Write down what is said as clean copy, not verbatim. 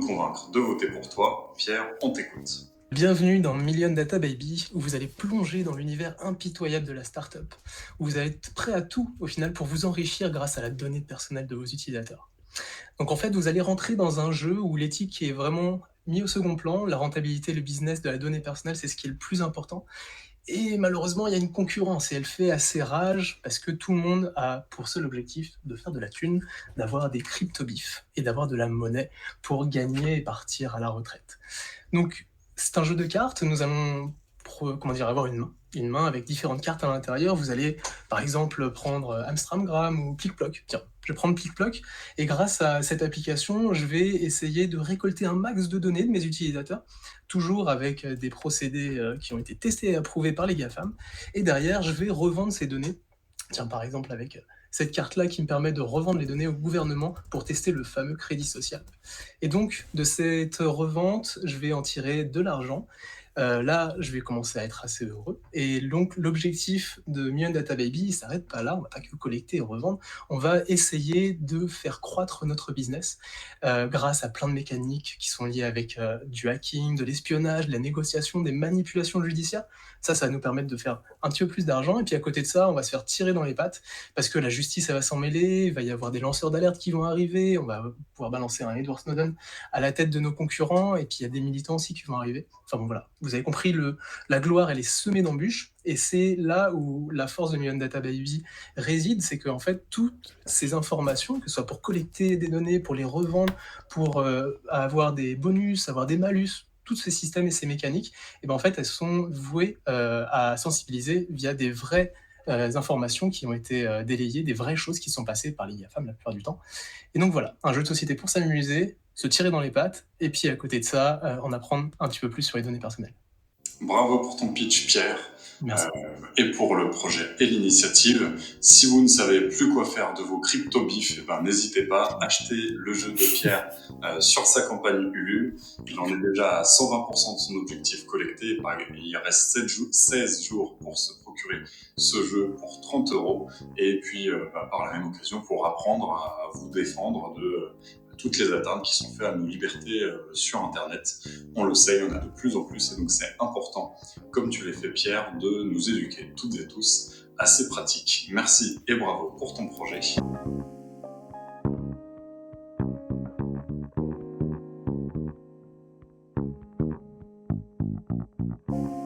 Convaincre de voter pour toi. Pierre, on t'écoute. Bienvenue dans Million Data Baby, où vous allez plonger dans l'univers impitoyable de la startup, où vous allez être prêt à tout au final pour vous enrichir grâce à la donnée personnelle de vos utilisateurs. Donc en fait, vous allez rentrer dans un jeu où l'éthique est vraiment mis au second plan, la rentabilité, le business de la donnée personnelle, c'est ce qui est le plus important. Et malheureusement, il y a une concurrence et elle fait assez rage parce que tout le monde a pour seul objectif de faire de la thune, d'avoir des crypto-bifs et d'avoir de la monnaie pour gagner et partir à la retraite. Donc, c'est un jeu de cartes. Nous allons avoir une main avec différentes cartes à l'intérieur. Vous allez, par exemple, prendre Amstramgram ou PicPlock. Tiens, je vais prendre PicPlock et grâce à cette application, je vais essayer de récolter un max de données de mes utilisateurs, toujours avec des procédés qui ont été testés et approuvés par les GAFAM. Et derrière, je vais revendre ces données. Tiens, par exemple, avec cette carte-là qui me permet de revendre les données au gouvernement pour tester le fameux crédit social. Et donc, de cette revente, je vais en tirer de l'argent. Là, je vais commencer à être assez heureux. Et donc, l'objectif de Million Data Baby, il s'arrête pas là. On va pas que collecter et revendre. On va essayer de faire croître notre business grâce à plein de mécaniques qui sont liées avec du hacking, de l'espionnage, de la négociation, des manipulations judiciaires. Ça va nous permettre de faire un petit peu plus d'argent. Et puis, à côté de ça, on va se faire tirer dans les pattes parce que la justice, elle va s'en mêler. Il va y avoir des lanceurs d'alerte qui vont arriver. On va pouvoir balancer un Edward Snowden à la tête de nos concurrents, et puis il y a des militants aussi qui vont arriver. Enfin bon voilà, vous avez compris, la gloire elle est semée d'embûches, et c'est là où la force de Million Data Baby réside, c'est qu'en fait toutes ces informations, que ce soit pour collecter des données, pour les revendre, pour avoir des bonus, avoir des malus, tous ces systèmes et ces mécaniques, et ben en fait elles sont vouées à sensibiliser via des vraies informations qui ont été délayées, des vraies choses qui sont passées par les GAFAM la plupart du temps. Et donc voilà, un jeu de société pour s'amuser, se tirer dans les pattes, et puis à côté de ça, en apprendre un petit peu plus sur les données personnelles. Bravo pour ton pitch, Pierre, Merci. et pour le projet et l'initiative. Si vous ne savez plus quoi faire de vos crypto-bifs, n'hésitez pas, achetez le jeu de Pierre sur sa campagne Ulule. Il en est déjà à 120% de son objectif collecté. Il reste 16 jours pour se procurer ce jeu pour 30 euros. Et puis, par la même occasion, pour apprendre à vous défendre de toutes les atteintes qui sont faites à nos libertés sur Internet. On le sait, il y en a de plus en plus, et donc c'est important, comme tu l'as fait Pierre, de nous éduquer toutes et tous à ces pratiques. Merci et bravo pour ton projet.